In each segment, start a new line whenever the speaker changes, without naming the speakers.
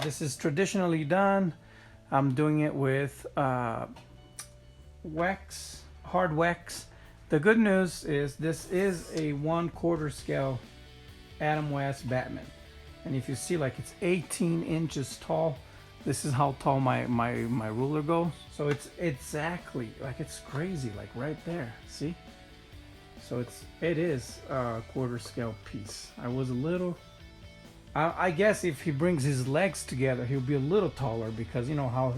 This is traditionally done. I'm doing it with wax, hard wax. The good news is this is a 1/4 scale Adam West Batman. And if you see, like, it's 18 inches tall. This is how tall my ruler goes. So it's exactly, like, it's crazy, like right there. See? So it is a 1/4 scale piece. I was a little, I guess if he brings his legs together, he'll be a little taller, because you know how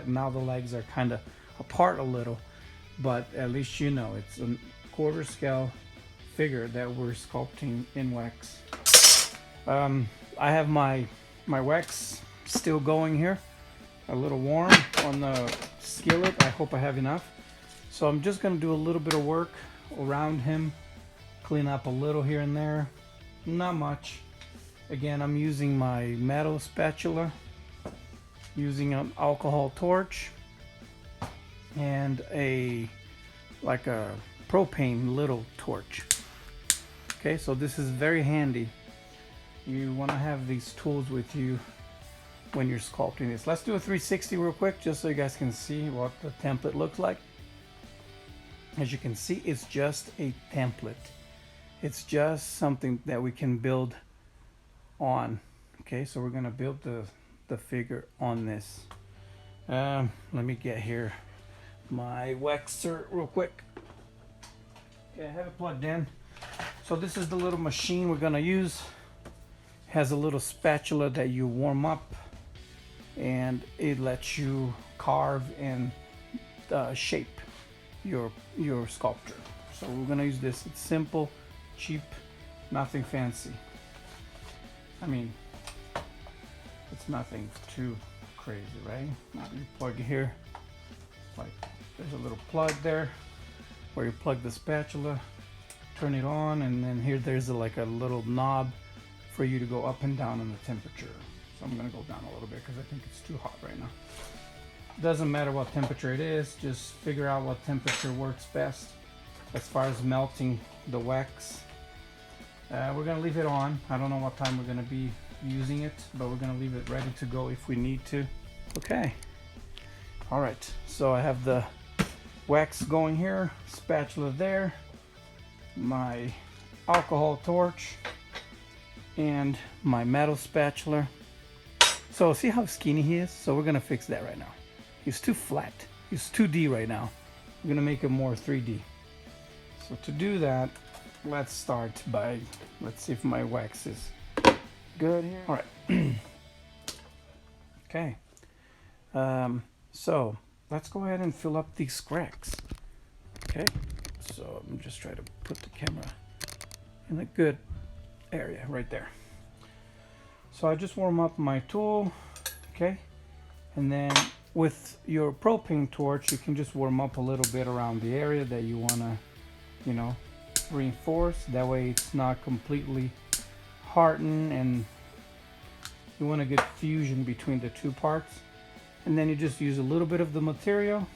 now the legs are kind of apart a little. But at least you know it's a 1/4 scale figure that we're sculpting in wax. I have my wax still going here, a little warm on the skillet. I hope I have enough. So I'm just gonna do a little bit of work around him, clean up a little here and there, not much. Again, I'm using my metal spatula, using an alcohol torch and like a propane little torch. Okay, so this is very handy. You want to have these tools with you when you're sculpting this. Let's do a 360 real quick, just so you guys can see what the template looks like. As you can see, it's just a template. It's just something that we can build on. Okay, so we're gonna build the figure on this. Let me get here my waxer real quick. Okay, I have it plugged in. So this is the little machine we're gonna use. Has a little spatula that you warm up, and it lets you carve and shape your sculpture. So we're gonna use this. It's simple, cheap, nothing fancy. I mean, it's nothing too crazy, right? You plug it here, like there's a little plug there where you plug the spatula, turn it on, and then here there's like a little knob for you to go up and down on the temperature. So I'm gonna go down a little bit because I think it's too hot right now. Doesn't matter what temperature it is, just figure out what temperature works best as far as melting the wax. We're gonna leave it on. I don't know what time we're gonna be using it, but we're gonna leave it ready to go if we need to. Okay. All right, so I have the wax going here, spatula there, my alcohol torch, and my metal spatula. So see how skinny he is? So we're gonna fix that right now. He's too flat. He's 2D right now. We're gonna make him more 3D. So to do that, let's start by, let's see if my wax is good here. All right. Okay. So let's go ahead and fill up these cracks. Okay. So I'm just trying to put the camera in a good area right there. So I just warm up my tool, okay, and then with your propane torch you can just warm up a little bit around the area that you want to, you know, reinforce. That way it's not completely hardened, and you want to get fusion between the two parts. And then you just use a little bit of the material,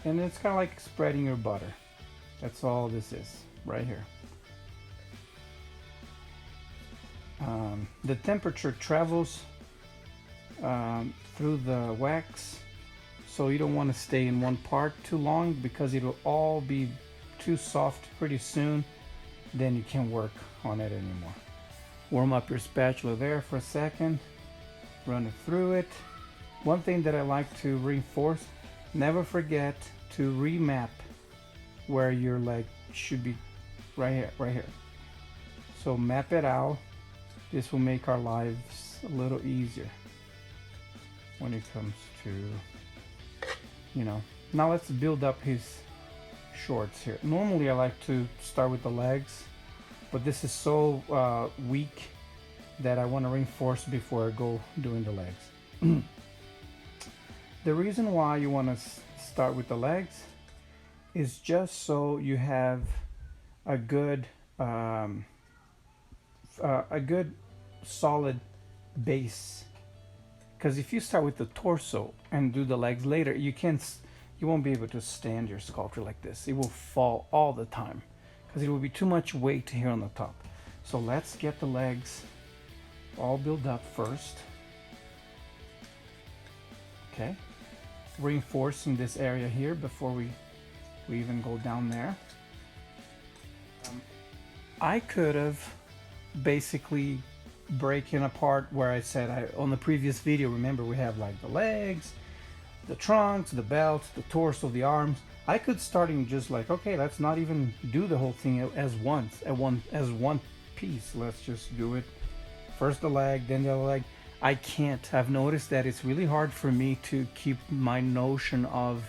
and it's kind of like spreading your butter. That's all this is right here. The temperature travels through the wax, so you don't want to stay in one part too long, because it'll all be too soft pretty soon. Then you can't work on it anymore. Warm up your spatula there for a second, run it through it. One thing that I like to reinforce, never forget to remap where your leg should be. Right here. So map it out. This will make our lives a little easier when it comes to, you know. Now let's build up his shorts here. Normally I like to start with the legs, but this is so weak that I want to reinforce before I go doing the legs. The reason why you want to start with the legs is just so you have a good solid base. Because if you start with the torso and do the legs later, you won't be able to stand your sculpture like this. It will fall all the time because it will be too much weight here on the top. So let's get the legs all built up first. Okay, reinforcing this area here before we even go down there. I could have basically breaking apart where I said on the previous video, remember we have like the legs, the trunks, the belt, the torso, the arms. I could starting just like, okay, let's not even do the whole thing as one piece. Let's just do it first the leg, then the other leg. I can't. I've noticed that it's really hard for me to keep my notion of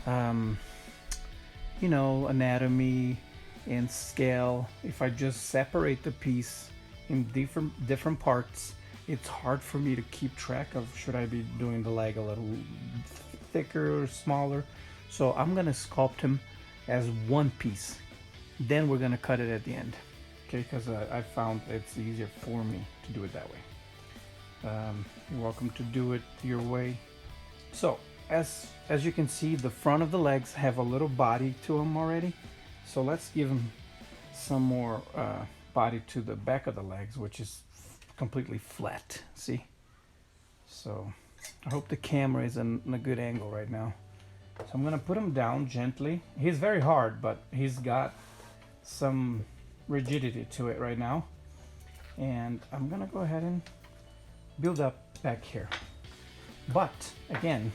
you know, anatomy and scale. If I just separate the piece in different parts, it's hard for me to keep track of, should I be doing the leg a little thicker or smaller. So I'm gonna sculpt him as one piece, then we're gonna cut it at the end, okay? Because I found it's easier for me to do it that way. You're welcome to do it your way. So as you can see, the front of the legs have a little body to them already, so let's give them some more body to the back of the legs, which is completely flat. See? So I hope the camera is in a good angle right now. So I'm gonna put him down gently. He's very hard, but he's got some rigidity to it right now, and I'm gonna go ahead and build up back here. But again,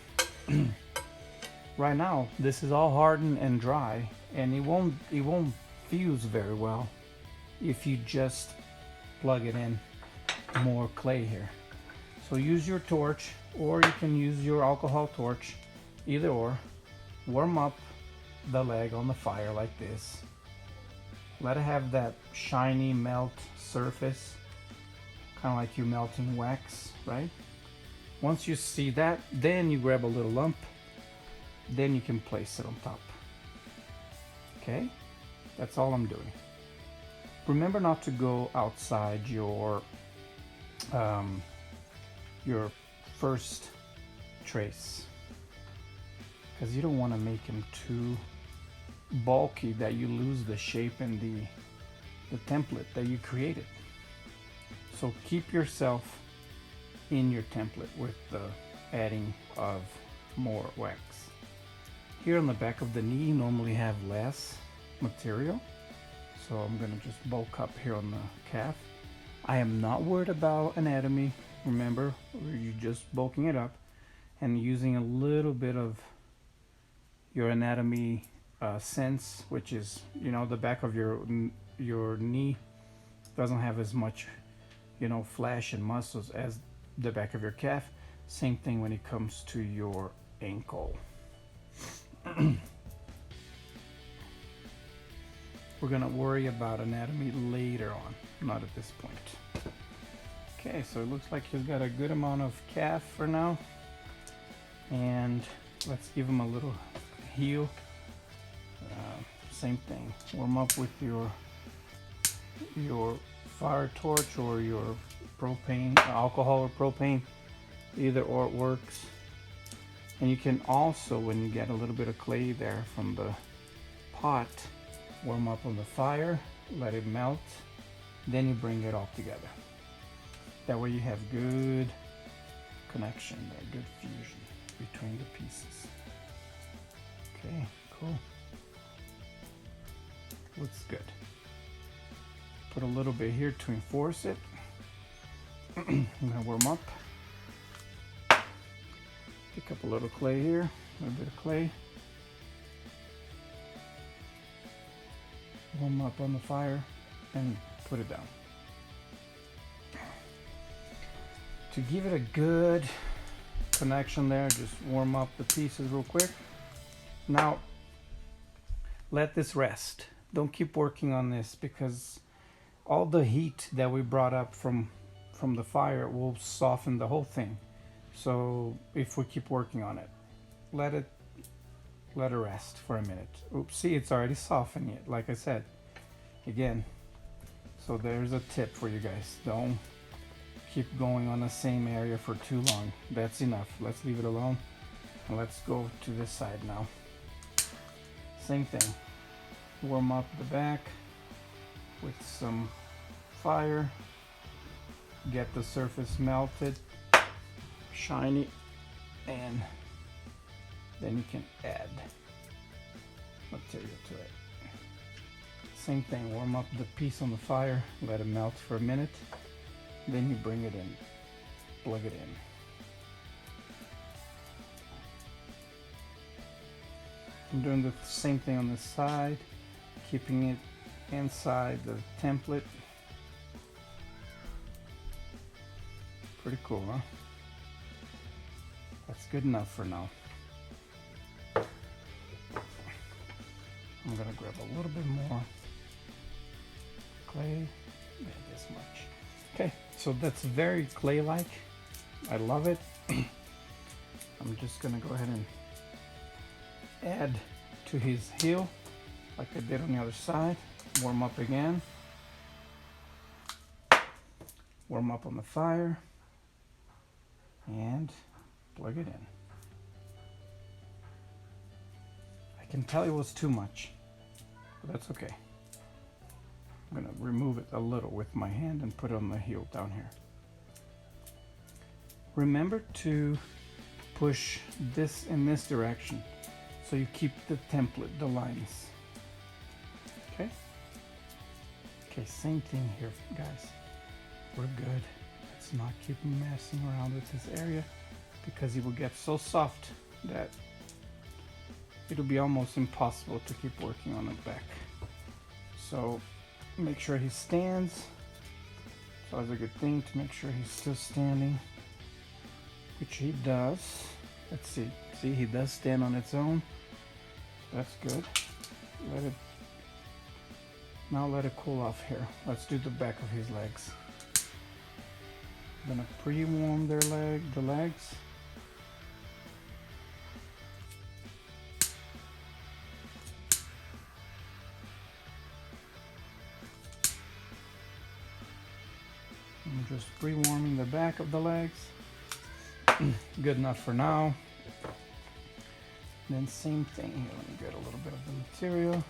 right now this is all hardened and dry, and it won't fuse very well if you just plug it in more clay here. So use your torch, or you can use your alcohol torch, either or. Warm up the leg on the fire like this. Let it have that shiny melt surface, kind of like you're melting wax, right? Once you see that, then you grab a little lump, then you can place it on top. Okay, that's all I'm doing. Remember not to go outside your first trace, because you don't want to make them too bulky that you lose the shape and the template that you created. So keep yourself in your template with the adding of more wax. Here on the back of the knee you normally have less material, so I'm gonna just bulk up here on the calf. I am not worried about anatomy. Remember, you're just bulking it up and using a little bit of your anatomy sense, which is, you know, the back of your knee doesn't have as much, you know, flesh and muscles as the back of your calf. Same thing when it comes to your ankle. We're gonna worry about anatomy later on, not at this point. Okay, so it looks like he's got a good amount of calf for now, and let's give him a little heel. Same thing, warm up with your fire torch or your propane, alcohol or propane, either or works. And you can also, when you get a little bit of clay there from the pot, warm up on the fire, let it melt, then you bring it all together. That way you have good connection there, good fusion between the pieces. Okay, cool. Looks good. Put a little bit here to enforce it. I'm gonna warm up. Pick up a little clay here, a little bit of clay. Warm up on the fire and put it down. To give it a good connection there, just warm up the pieces real quick. Now, let this rest. Don't keep working on this, because all the heat that we brought up from the fire will soften the whole thing. So if we keep working on it, let it rest for a minute. Oops, see, it's already softening it, like I said. Again, so there's a tip for you guys. Don't keep going on the same area for too long. That's enough. Let's leave it alone. And let's go to this side now. Same thing. Warm up the back with some fire. Get the surface melted, shiny, and then you can add material to it. Same thing, warm up the piece on the fire, let it melt for a minute, then you bring it in, plug it in. I'm doing the same thing on this side, keeping it inside the template. Pretty cool, huh? That's good enough for now. I'm gonna grab a little bit more clay, maybe this much. Okay, so that's very clay-like. I love it. I'm just gonna go ahead and add to his heel like I did on the other side. Warm up again. Warm up on the fire and plug it in. I can tell it was too much, but that's okay. I'm gonna remove it a little with my hand and put it on the heel down here. Remember to push this in this direction so you keep the template, the lines. Okay? Okay, same thing here, guys. We're good. Let's not keep messing around with this area because it will get so soft that it'll be almost impossible to keep working on it back. So make sure he stands. It's always a good thing to make sure he's still standing, which he does. Let's see. See, he does stand on its own. That's good. Now let it cool off here. Let's do the back of his legs. I'm gonna pre-warm the legs. I'm just pre-warming the back of the legs. Good enough for now. Then same thing here. Let me get a little bit of the material.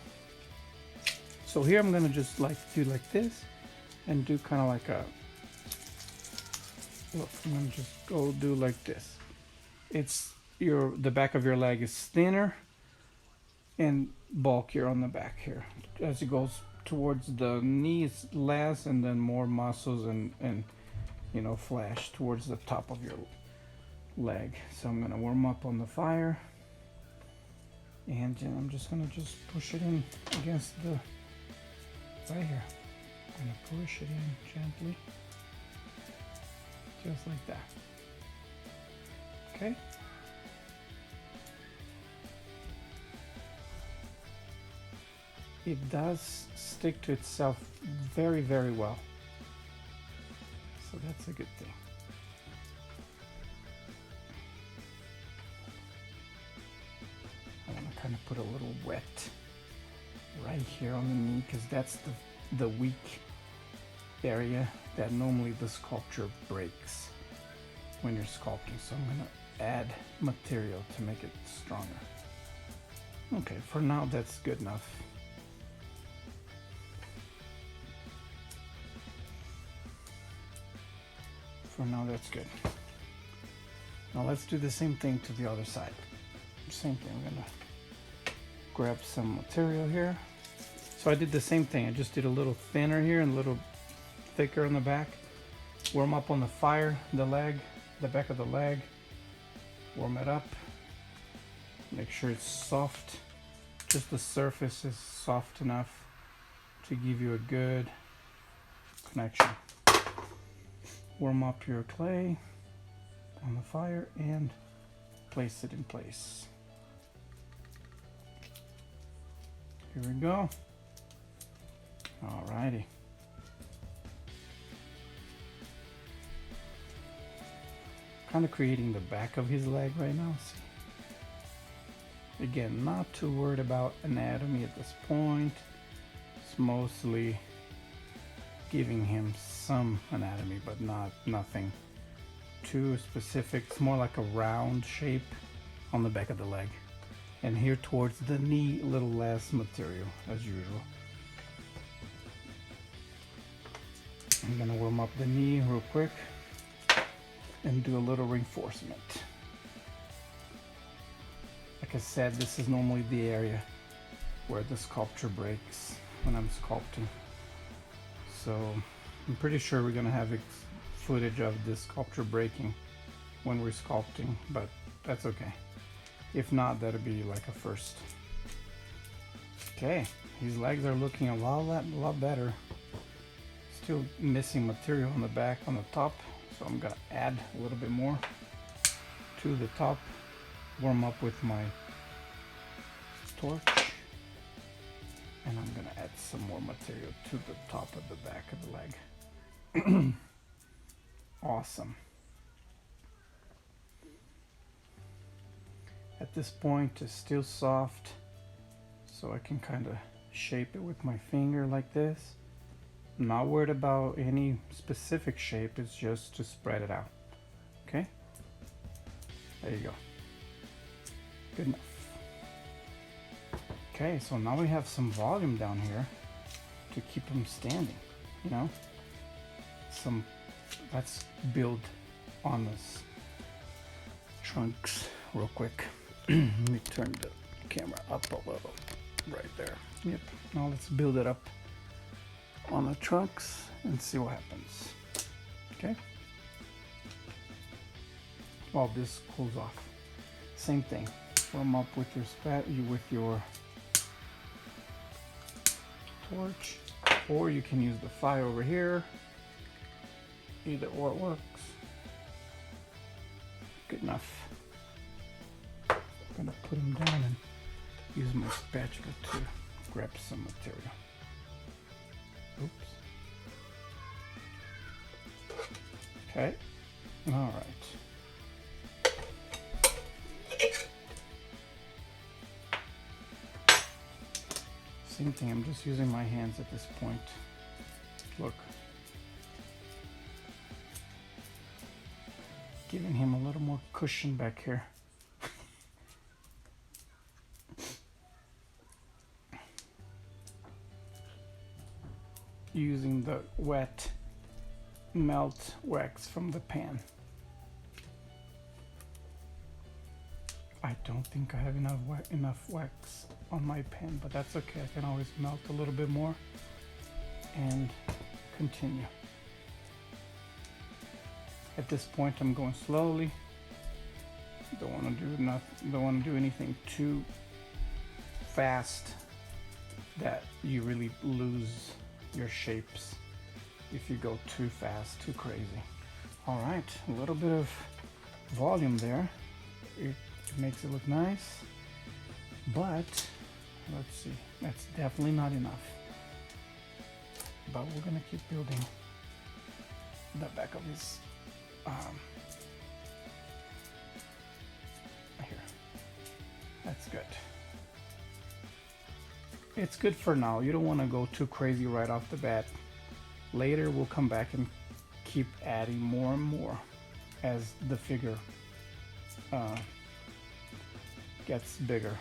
So here I'm gonna just do like this and do kind of like a look. I'm gonna just go do like this. It's the back of your leg is thinner and bulkier on the back here. As it goes towards the knee, it's less, and then more muscles and flash towards the top of your leg. So I'm gonna warm up on the fire, and I'm just gonna push it in against the right here. I'm gonna push it in gently, just like that. Okay. It does stick to itself very, very well. So that's a good thing. I want to kind of put a little wet right here on the knee because that's the weak area that normally the sculpture breaks when you're sculpting. So I'm going to add material to make it stronger. Okay, for now that's good enough. For now that's good. Now let's do the same thing to the other side. Same thing, I'm gonna grab some material here. So I did the same thing, I just did a little thinner here and a little thicker on the back. Warm up on the fire, the back of the leg. Warm it up. Make sure it's soft. Just the surface is soft enough to give you a good connection. Warm up your clay on the fire and place it in place. Here we go. Alrighty. Kind of creating the back of his leg right now. See? Again, not too worried about anatomy at this point. It's mostly giving him some anatomy, but nothing too specific. It's more like a round shape on the back of the leg. And here towards the knee, a little less material as usual. I'm gonna warm up the knee real quick and do a little reinforcement. like I said, this is normally the area where the sculpture breaks when I'm sculpting. So I'm pretty sure we're gonna have footage of this sculpture breaking when we're sculpting, but that's okay. If not, that'll be like a first. Okay, these legs are looking a lot better. Still missing material on the back, on the top, so I'm gonna add a little bit more to the top. Warm up with my torch, and I'm gonna add some more material to the top of the back of the leg. Awesome. At this point it's still soft, so I can kind of shape it with my finger like this. I'm not worried about any specific shape, it's just to spread it out. Okay, there you go. Good enough. Okay, so now we have some volume down here to keep them standing, you know. Let's build on this trunks real quick. Let me turn the camera up a little, right there. Yep, now let's build it up on the trunks and see what happens. Okay, while this cools off, same thing. Warm up with your torch, or you can use the fire over here. Either or works. Good enough. I'm gonna put them down and use my spatula to grab some material. Oops. Okay. All right. Same thing, I'm just using my hands at this point. Look. Giving him a little more cushion back here. Using the wet melt wax from the pan. I don't think I have enough wax on my pan, but that's okay. I can always melt a little bit more and continue. At this point, I'm going slowly. Don't want to do anything too fast that you really lose your shapes if you go too fast, too crazy. All right, a little bit of volume there. It makes it look nice, but let's see, that's definitely not enough. But we're gonna keep building the back of his here. That's good. It's good for now. You don't want to go too crazy right off the bat. Later we'll come back and keep adding more and more as the figure gets bigger.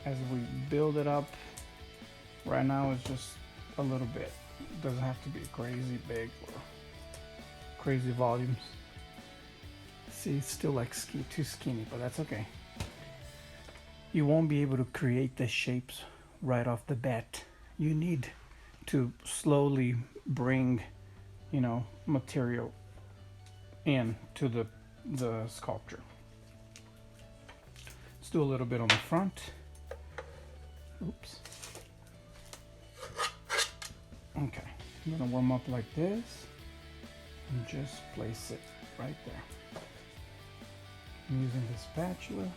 As we build it up, right now it's just a little bit. It doesn't have to be crazy big or crazy volumes. See, it's still like too skinny, but that's okay. You won't be able to create the shapes right off the bat. You need to slowly bring, you know, material in to the sculpture. Let's do a little bit on the front. Oops. Okay, I'm gonna warm up like this and just place it right there. I'm using the spatula.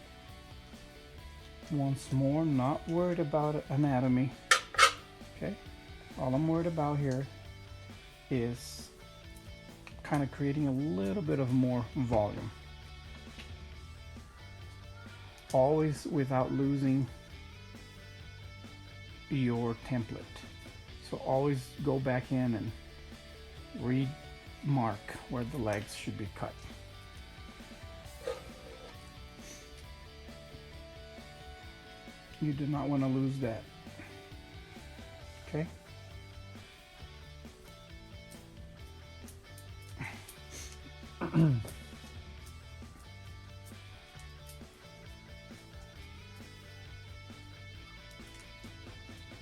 Once more, not worried about anatomy. Okay, all I'm worried about here is kind of creating a little bit of more volume. Always without losing your template. So always go back in and remark where the legs should be cut. You do not want to lose that. Okay?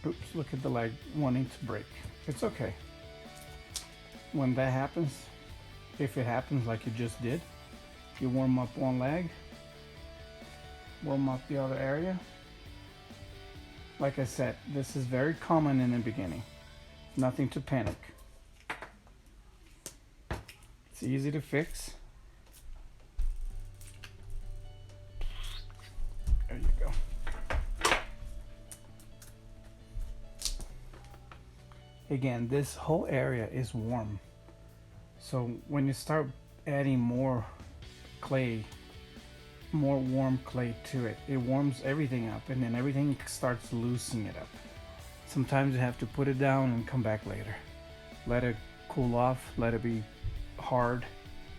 Oops, look at the leg wanting to break. It's okay. When that happens, if it happens like you just did, you warm up one leg, warm up the other area. Like I said, this is very common in the beginning. Nothing to panic. It's easy to fix. There you go. Again, this whole area is warm. So when you start adding more clay, more warm clay to it, it warms everything up, and then everything starts loosening it up. Sometimes you have to put it down and come back later. Let it cool off, let it be hard,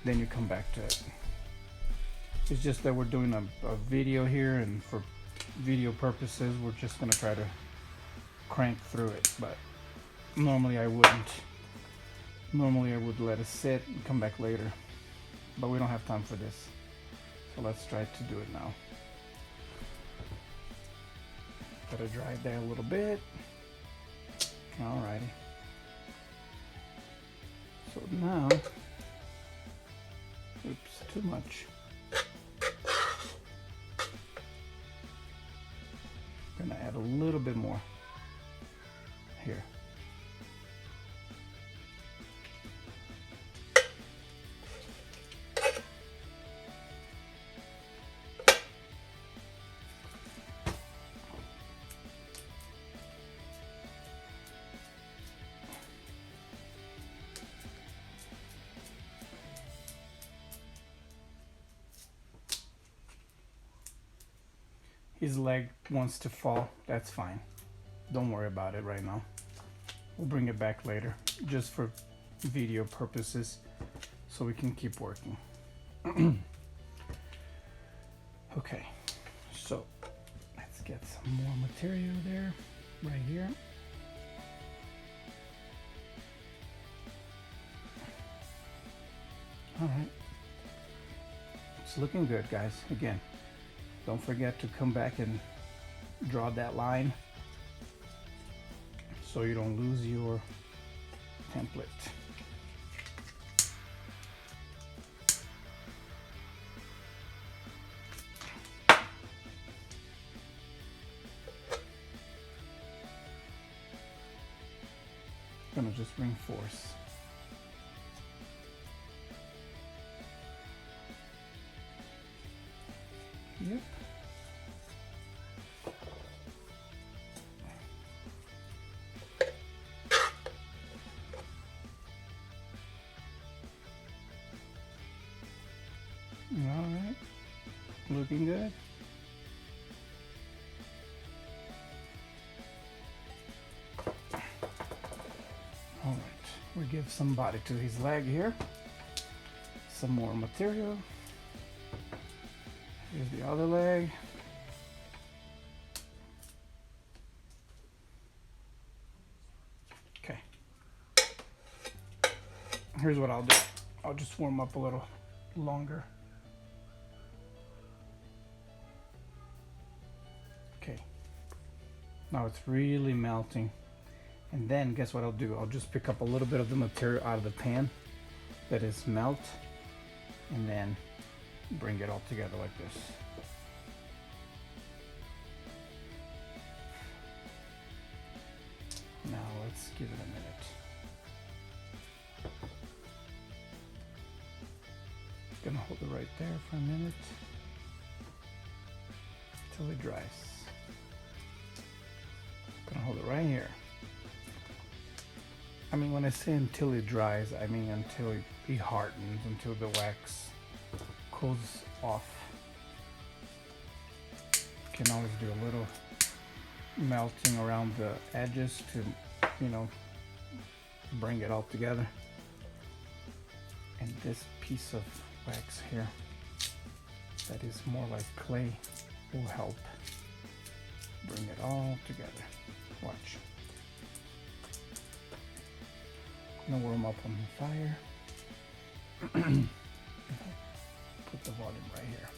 then you come back to it. It's just that we're doing a video here, and for video purposes, we're just gonna try to crank through it, but normally I wouldn't. Normally I would let it sit and come back later, but we don't have time for this. So let's try to do it now. Gotta dry it there a little bit. Alrighty. So now, oops, too much. Gonna add a little bit more here. His leg wants to fall, that's fine. Don't worry about it right now. We'll bring it back later, just for video purposes, so we can keep working. Okay, so let's get some more material there, right here. All right, it's looking good, guys. Again, don't forget to come back and draw that line so you don't lose your template. Gonna just reinforce. Yep. All right, looking good. All right, we give some body to his leg here. Some more material. Here's the other leg. Okay. Here's what I'll do. I'll just warm up a little longer. Okay. Now it's really melting. And then guess what I'll do? I'll just pick up a little bit of the material out of the pan that is melt, and then bring it all together like this. Now let's give it a minute. Gonna hold it right there for a minute until it dries. Gonna hold it right here. I mean, when I say until it dries, I mean until it hardens, until the wax cools off. You can always do a little melting around the edges to, you know, bring it all together. And this piece of wax here that is more like clay will help bring it all together. Watch. I'm gonna warm up on the fire. Put the volume right here.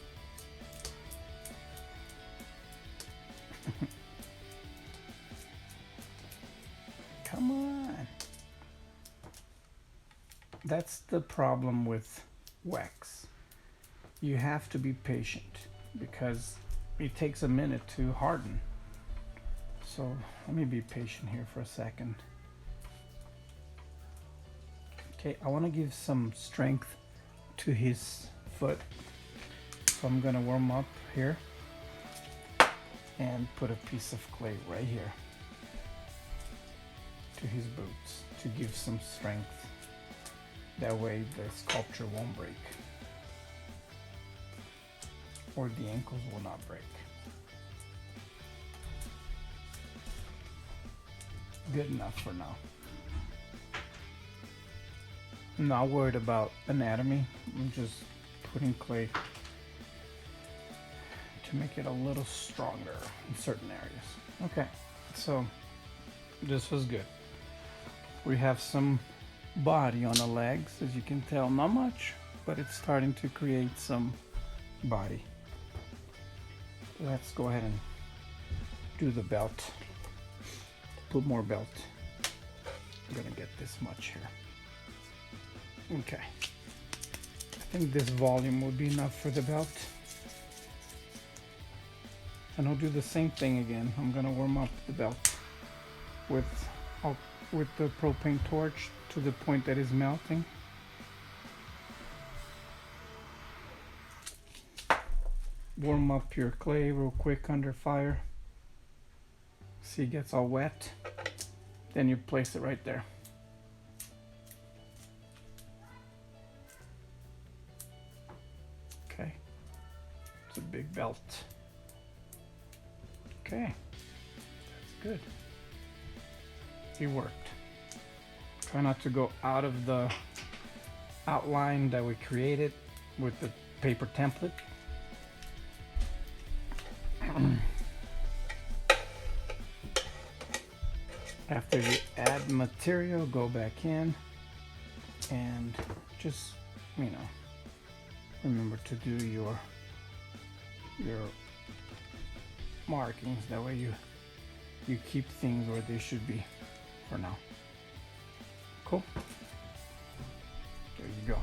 That's the problem with wax. You have to be patient because it takes a minute to harden. So let me be patient here for a second. Okay, I want to give some strength to his foot. So I'm gonna warm up here and put a piece of clay right here to his boots to give some strength. That way the sculpture won't break, or the ankles will not break. Good enough for now. I'm not worried about anatomy. I'm just putting clay to make it a little stronger in certain areas. Okay, so this was good. We have some body on the legs, as you can tell, not much, but it's starting to create some body. Let's go ahead and do the belt. Put more belt. I'm gonna get this much here. Okay, I think this volume would be enough for the belt. And I'll do the same thing again. I'm gonna warm up the belt with the propane torch to the point that is melting. Warm up your clay real quick under fire. See, it gets all wet. Then you place it right there. Okay, it's a big belt. Okay, that's good. It worked. Try not to go out of the outline that we created with the paper template. After you add material, go back in and just, remember to do your markings. That way you keep things where they should be for now. Cool. There you go.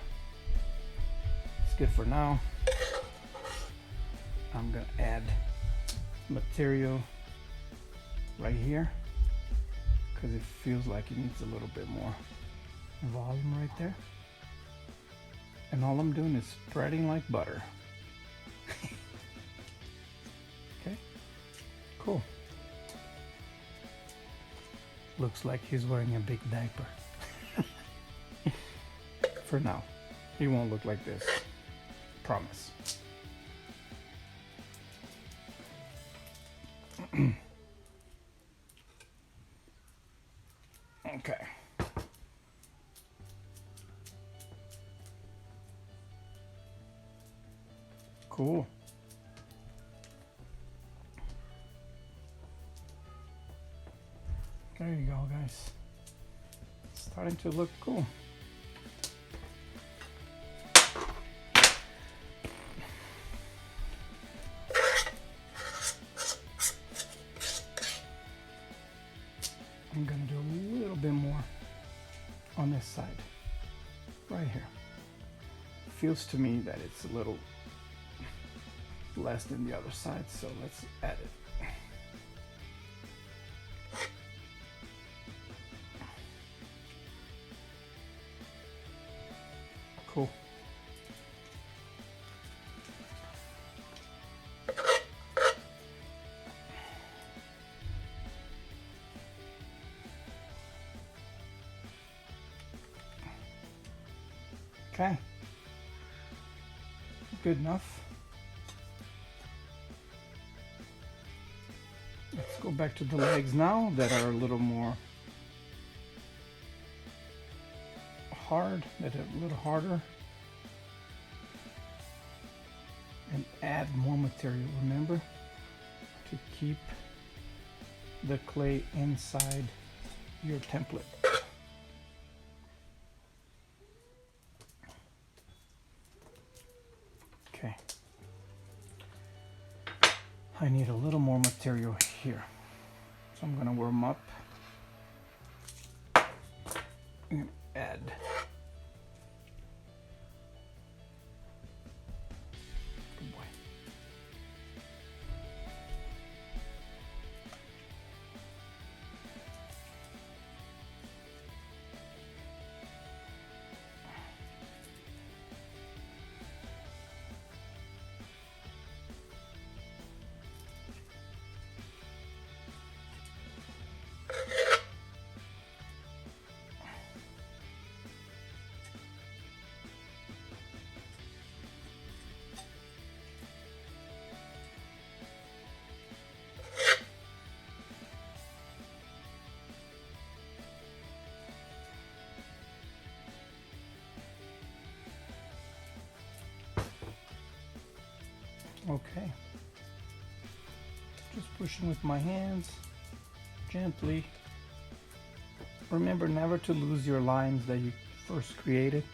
It's good for now. I'm gonna add material right here because it feels like it needs a little bit more volume right there. And all I'm doing is spreading like butter. Okay, cool. Looks like he's wearing a big diaper. For now. He won't look like this. Promise. Okay. Cool. There you go, guys. It's starting to look cool. I'm gonna do a little bit more on this side, right here. Feels to me that it's a little less than the other side, so let's add it. Cool. Okay. Good enough. Let's go back to the legs now that are a little more hard, that are a little harder. And add more material. Remember to keep the clay inside your template. Okay. I need a little more material here. So I'm gonna warm up and add Okay. Just pushing with my hands, gently. Remember never to lose your lines that you first created.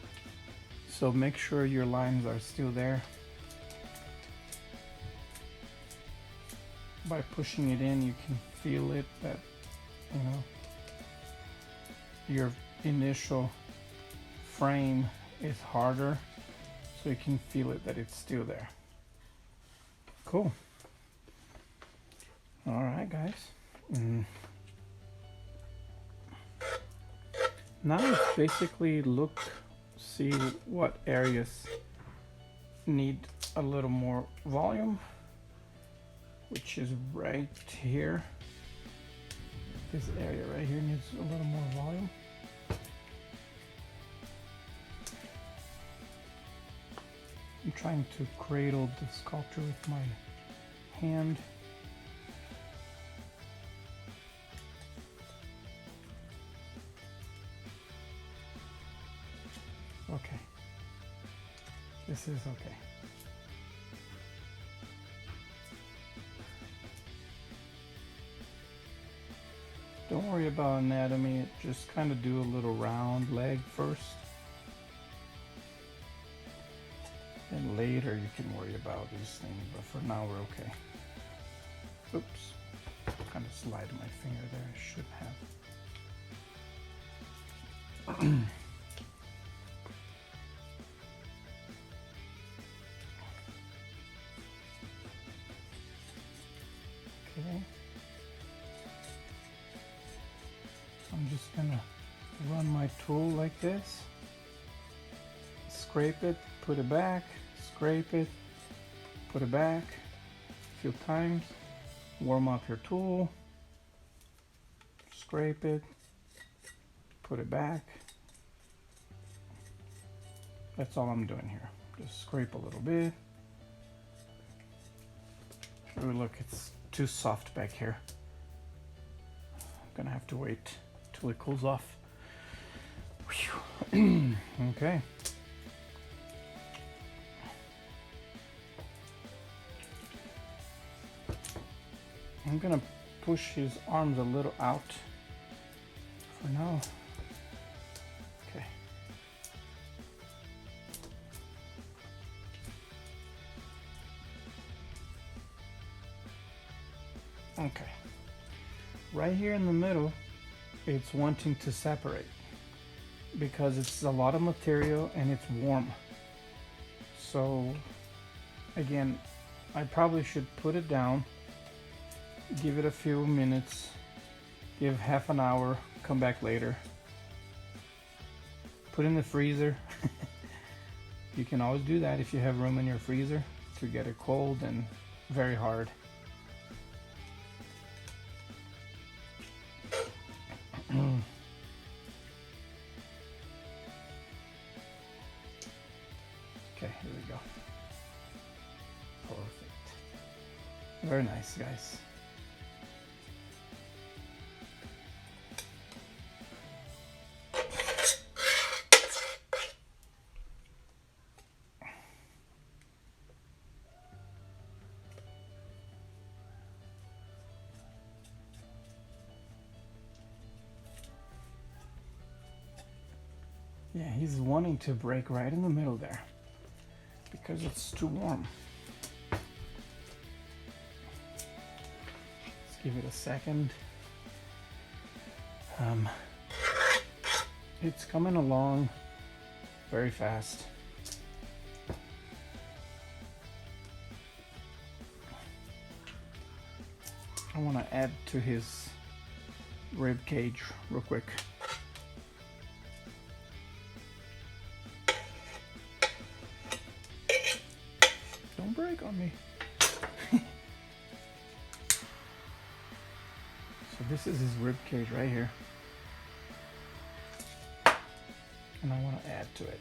So make sure your lines are still there. By pushing it in, you can feel it that, you know, your initial frame is harder, so you can feel it that it's still there. Cool. All right, guys. Now let's basically see what areas need a little more volume, which is right here. This area right here needs a little more volume. I'm trying to cradle the sculpture with my hand. Okay. This is okay. Don't worry about anatomy, just kind of do a little round leg first. And later you can worry about these things, but for now we're okay. Oops, kind of slide my finger there, I shouldn't have. Okay. I'm just gonna run my tool like this, scrape it, put it back, scrape it, put it back a few times, warm up your tool, scrape it, put it back. That's all I'm doing here. Just scrape a little bit. Oh, look, it's too soft back here. I'm gonna have to wait till it cools off. Okay. I'm gonna push his arms a little out for now. Okay. Okay. Right here in the middle, it's wanting to separate because it's a lot of material and it's warm. So again, I probably should put it down, give it a few minutes, give half an hour, come back later, put in the freezer. You can always do that if you have room in your freezer to get it cold and very hard. Okay, here we go. Perfect. Very nice, guys. Yeah, he's wanting to break right in the middle there because it's too warm. Let's give it a second. It's coming along very fast. I want to add to his rib cage real quick. Don't break on me. So this is his rib cage right here. And I want to add to it.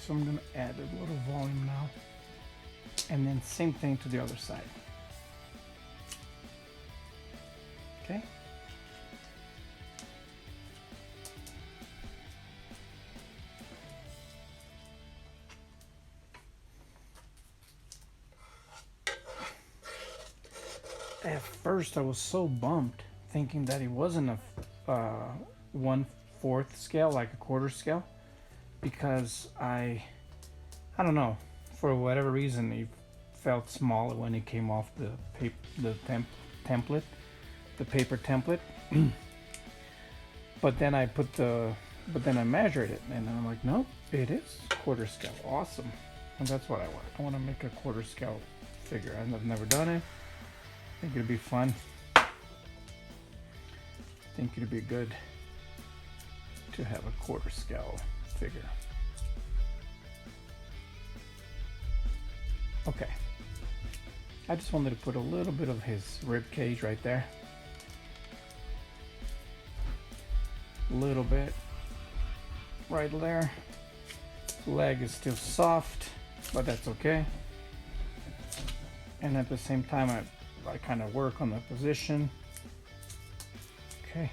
So I'm gonna add a little volume now. And then same thing to the other side. Okay. At first I was so bummed thinking that it wasn't a 1/4 scale, like a quarter scale, because I don't know, for whatever reason it felt smaller when it came off the template, the paper template. But then I measured it and I'm like, nope, it is quarter scale. Awesome. And that's what I want. I want to make a quarter scale figure. I've never done it. I think it'd be fun. I think it'd be good to have a quarter scale figure. Okay. I just wanted to put a little bit of his rib cage right there. A little bit right there. Leg is still soft, but that's okay. And at the same time I kind of work on the position. Okay.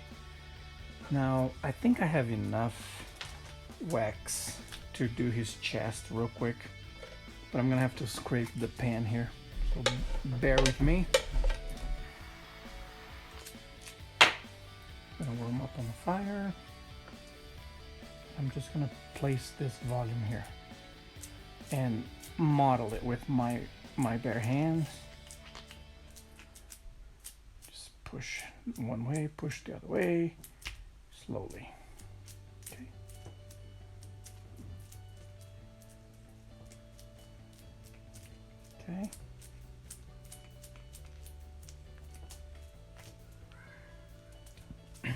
Now I think I have enough wax to do his chest real quick, but I'm gonna have to scrape the pan here, so bear with me. Gonna warm up on the fire. I'm just gonna place this volume here and model it with my bare hands. Just push one way, push the other way, slowly. Okay. Okay. Let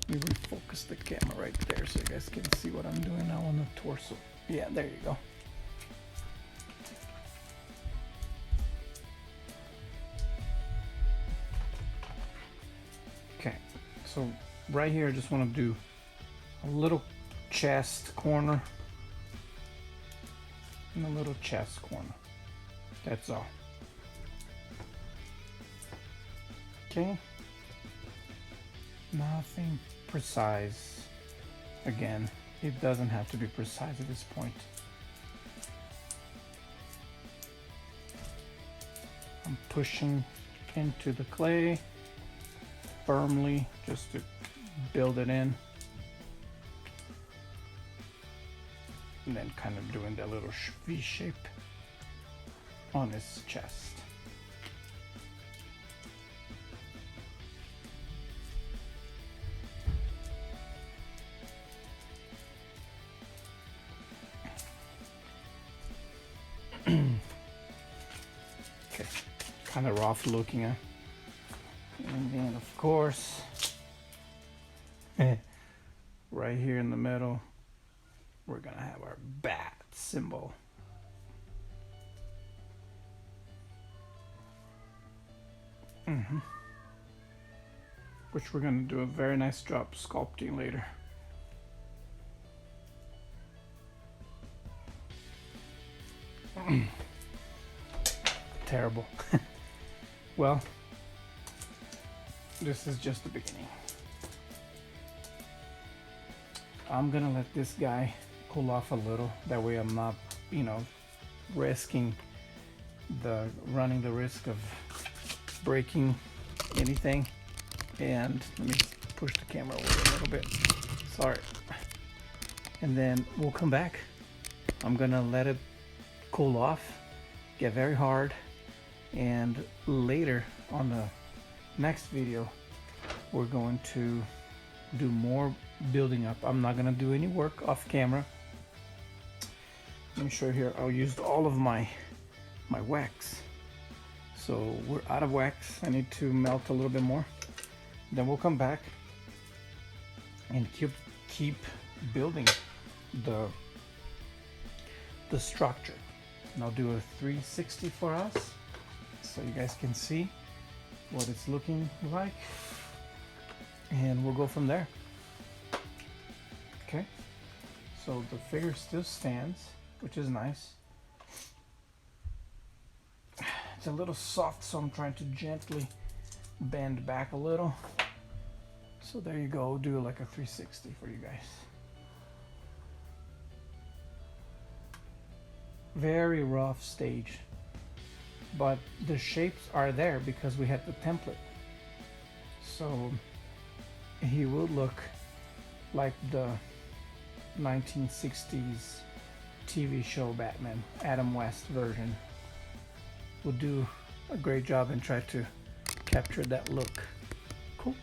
me refocus the camera right there so you guys can see what I'm doing now on the torso. Yeah, there you go. Okay, so right here I just want to do a little chest corner and a little chest corner. That's all. Okay. Nothing precise. Again, it doesn't have to be precise at this point. I'm pushing into the clay firmly just to build it in, and then kind of doing that little V shape on his chest. Okay, kind of rough looking, huh? And then of course, right here in the middle, we're gonna have our bat symbol. Which we're gonna do a very nice job sculpting later. Terrible. Well, this is just the beginning. I'm gonna let this guy cool off a little. That way I'm not, running the risk of breaking anything. And let me push the camera away a little bit. Sorry. And then we'll come back. I'm gonna let it cool off, get very hard, and later on the next video we're going to do more building up. I'm not gonna do any work off camera. Let me show you here. I'll use all of my wax. So we're out of wax. I need to melt a little bit more. Then we'll come back and keep building the structure. And I'll do a 360 for us so you guys can see what it's looking like, and we'll go from there. Okay, So the figure still stands, which is nice. It's a little soft, so I'm trying to gently bend back a little. So there you go, do like a 360 for you guys. Very rough stage, but the shapes are there because we had the template. So he would look like the 1960s TV show Batman, Adam West version. Will do a great job and try to capture that look. Cool.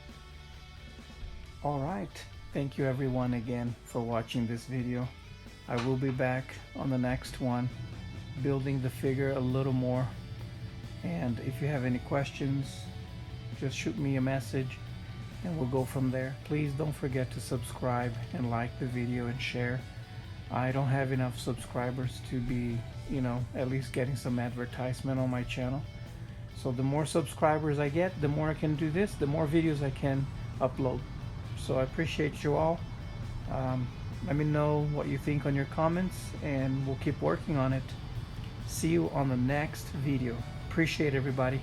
All right, thank you everyone again for watching this video. I will be back on the next one, building the figure a little more. And if you have any questions, just shoot me a message and we'll go from there. Please don't forget to subscribe and like the video and share. I don't have enough subscribers to be, at least getting some advertisement on my channel. So the more subscribers I get, the more I can do this, the more videos I can upload. So I appreciate you all. Let me know what you think on your comments and we'll keep working on it. See you on the next video. Appreciate everybody.